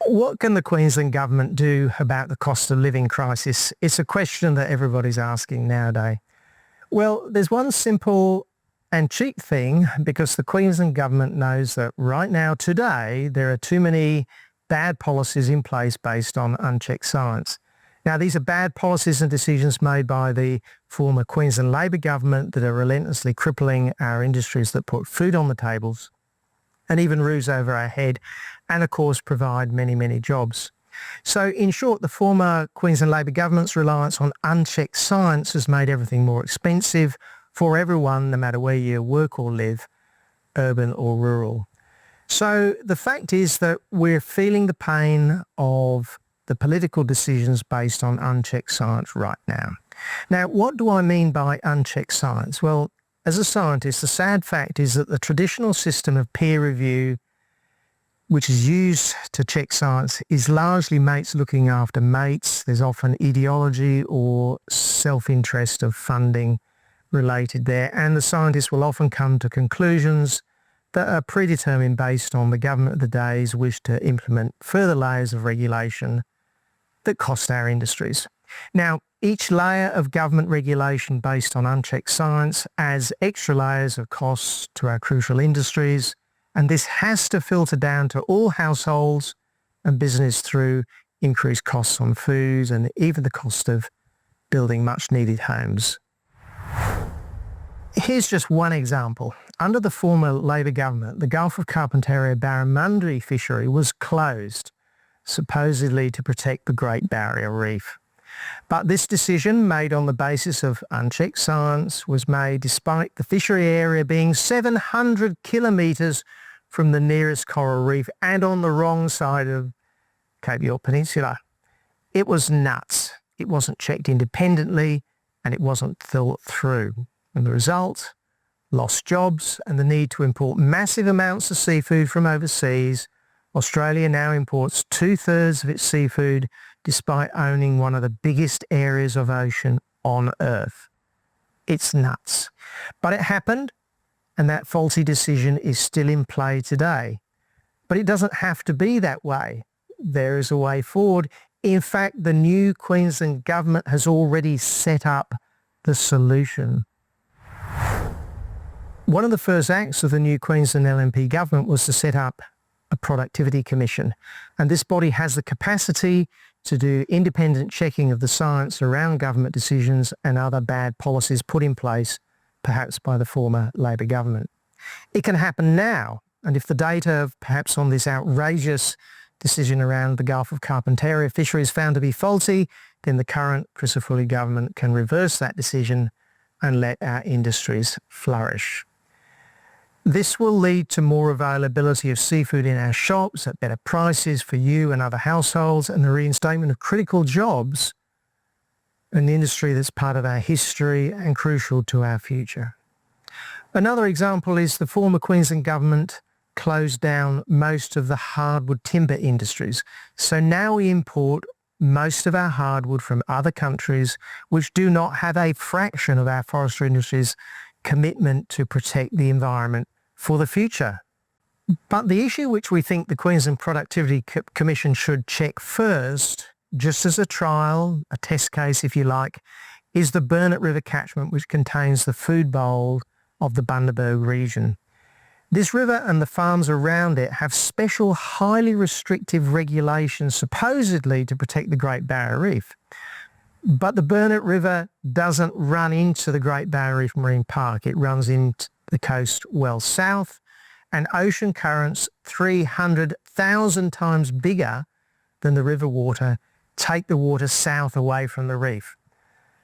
What can the Queensland government do about the cost of living crisis? It's a question that everybody's asking nowadays. Well, there's one simple and cheap thing, because the Queensland government knows that right now, today, there are too many bad policies in place based on unchecked science. Now, these are bad policies and decisions made by the former Queensland Labor government that are relentlessly crippling our industries that put food on the tables and even roofs over our head, and of course provide many, many jobs. So in short, the former Queensland Labor government's reliance on unchecked science has made everything more expensive for everyone, no matter where you work or live, urban or rural. So the fact is that we're feeling the pain of the political decisions based on unchecked science right now. Now, what do I mean by unchecked science? Well, as a scientist, the sad fact is that the traditional system of peer review, which is used to check science, is largely mates looking after mates. There's often ideology or self-interest of funding related there, and the scientists will often come to conclusions that are predetermined based on the government of the day's wish to implement further layers of regulation that cost our industries. Now, each layer of government regulation based on unchecked science adds extra layers of costs to our crucial industries, and this has to filter down to all households and business through increased costs on food and even the cost of building much needed homes. Here's just one example. Under the former Labor government, the Gulf of Carpentaria barramundi fishery was closed, supposedly to protect the Great Barrier Reef. But this decision, made on the basis of unchecked science, was made despite the fishery area being 700 kilometres from the nearest coral reef and on the wrong side of Cape York Peninsula. It was nuts. It wasn't checked independently and it wasn't thought through. And the result? Lost jobs and the need to import massive amounts of seafood from overseas. Australia now imports 2/3 of its seafood despite owning one of the biggest areas of ocean on Earth. It's nuts. But it happened, and that faulty decision is still in play today. But it doesn't have to be that way. There is a way forward. In fact, the new Queensland government has already set up the solution. One of the first acts of the new Queensland LNP government was to set up a productivity commission, and this body has the capacity to do independent checking of the science around government decisions and other bad policies put in place, perhaps by the former Labor government. It can happen now, and if the data perhaps on this outrageous decision around the Gulf of Carpentaria fishery is found to be faulty, then the current Crisafulli government can reverse that decision and let our industries flourish. This will lead to more availability of seafood in our shops at better prices for you and other households, and the reinstatement of critical jobs in an industry that's part of our history and crucial to our future. Another example is the former Queensland government closed down most of the hardwood timber industries. So now we import most of our hardwood from other countries which do not have a fraction of our forestry industry's commitment to protect the environment for the future. But the issue which we think the Queensland Productivity Commission should check first, just as a trial, a test case if you like, is the Burnett River catchment, which contains the food bowl of the Bundaberg region. This river and the farms around it have special highly restrictive regulations supposedly to protect the Great Barrier Reef. But the Burnett River doesn't run into the Great Barrier Reef Marine Park. It runs into the coast well south, and ocean currents 300,000 times bigger than the river water take the water south away from the reef.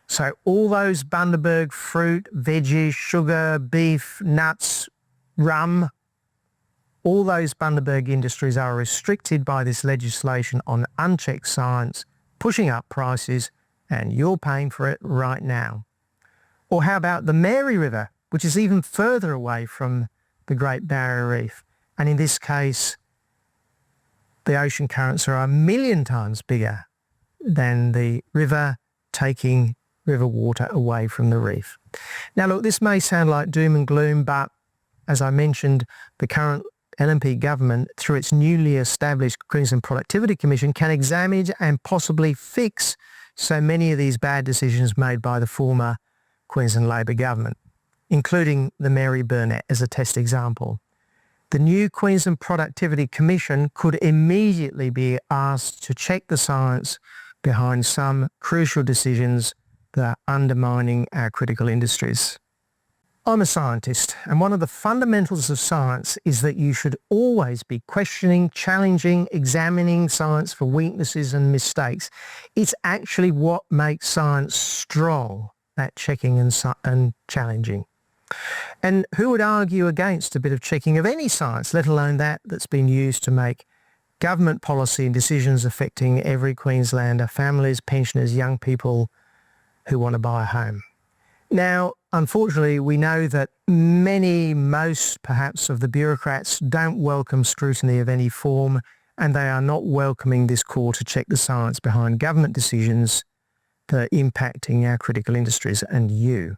So all those Bundaberg fruit, veggies, sugar, beef, nuts, rum, all those Bundaberg industries are restricted by this legislation on unchecked science, pushing up prices, and you're paying for it right now. Or how about the Mary River, which is even further away from the Great Barrier Reef? And in this case, the ocean currents are 1,000,000 times bigger than the river, taking river water away from the reef. Now look, this may sound like doom and gloom, but as I mentioned, the current LNP government, through its newly established Queensland Productivity Commission, can examine and possibly fix so many of these bad decisions made by the former Queensland Labor government, including the Mary Burnett as a test example. The new Queensland Productivity Commission could immediately be asked to check the science behind some crucial decisions that are undermining our critical industries. I'm a scientist, and one of the fundamentals of science is that you should always be questioning, challenging, examining science for weaknesses and mistakes. It's actually what makes science strong, that checking and challenging. And who would argue against a bit of checking of any science, let alone that's been used to make government policy and decisions affecting every Queenslander, families, pensioners, young people who want to buy a home? Now, unfortunately, we know that most perhaps of the bureaucrats don't welcome scrutiny of any form, and they are not welcoming this call to check the science behind government decisions that are impacting our critical industries and you.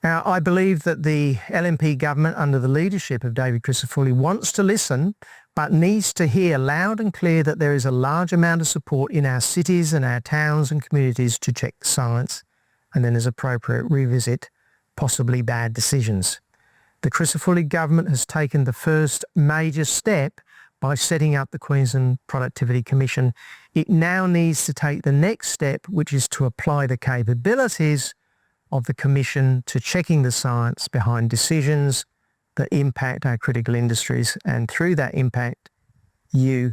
Now, I believe that the LNP government under the leadership of David Crisafulli wants to listen, but needs to hear loud and clear that there is a large amount of support in our cities and our towns and communities to check the science, and then as appropriate revisit possibly bad decisions. The Crisafulli government has taken the first major step by setting up the Queensland Productivity Commission. It now needs to take the next step, which is to apply the capabilities of the Commission to checking the science behind decisions that impact our critical industries, and through that impact, you,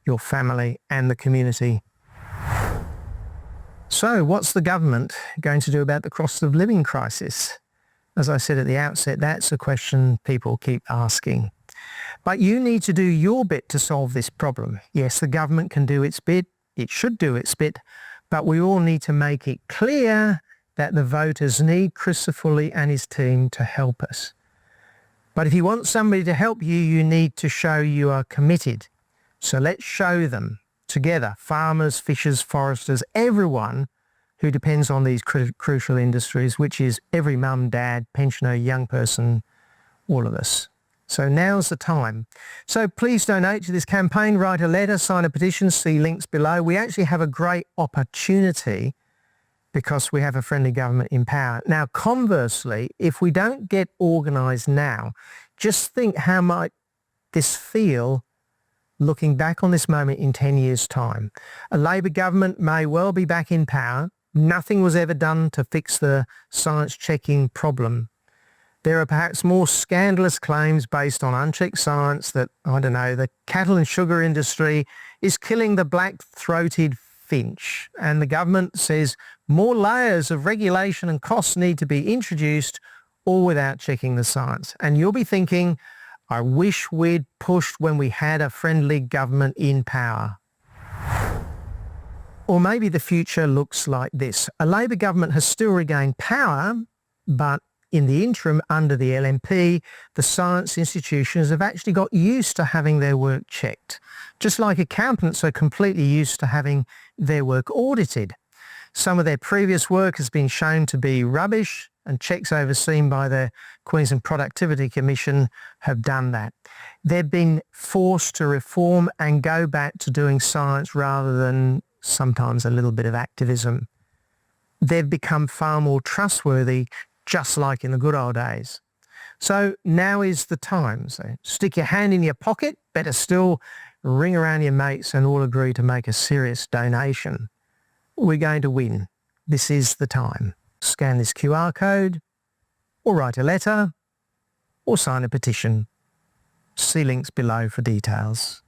your family and the community. So what's the government going to do about the cost of living crisis? As I said at the outset, that's a question people keep asking. But you need to do your bit to solve this problem. Yes, the government can do its bit, it should do its bit, but we all need to make it clear that the voters need Crisafulli and his team to help us. But if you want somebody to help you, you need to show you are committed. So let's show them together, farmers, fishers, foresters, everyone who depends on these crucial industries, which is every mum, dad, pensioner, young person, all of us. So now's the time. So please donate to this campaign, write a letter, sign a petition, see links below. We actually have a great opportunity because we have a friendly government in power. Now, conversely, if we don't get organised now, just think how might this feel looking back on this moment in 10 years' time. A Labor government may well be back in power. Nothing was ever done to fix the science checking problem. There are perhaps more scandalous claims based on unchecked science that, the cattle and sugar industry is killing the black-throated finch. And the government says more layers of regulation and costs need to be introduced, all without checking the science. And you'll be thinking, I wish we'd pushed when we had a friendly government in power. Or maybe the future looks like this. A Labor government has still regained power, but in the interim, under the LNP, the science institutions have actually got used to having their work checked, just like accountants are completely used to having their work audited. Some of their previous work has been shown to be rubbish, and checks overseen by the Queensland Productivity Commission have done that. They've been forced to reform and go back to doing science rather than sometimes a little bit of activism. They've become far more trustworthy, just like in the good old days. So now is the time. So stick your hand in your pocket, better still, ring around your mates and all agree to make a serious donation. We're going to win. This is the time. Scan this QR code, or write a letter, or sign a petition. See links below for details.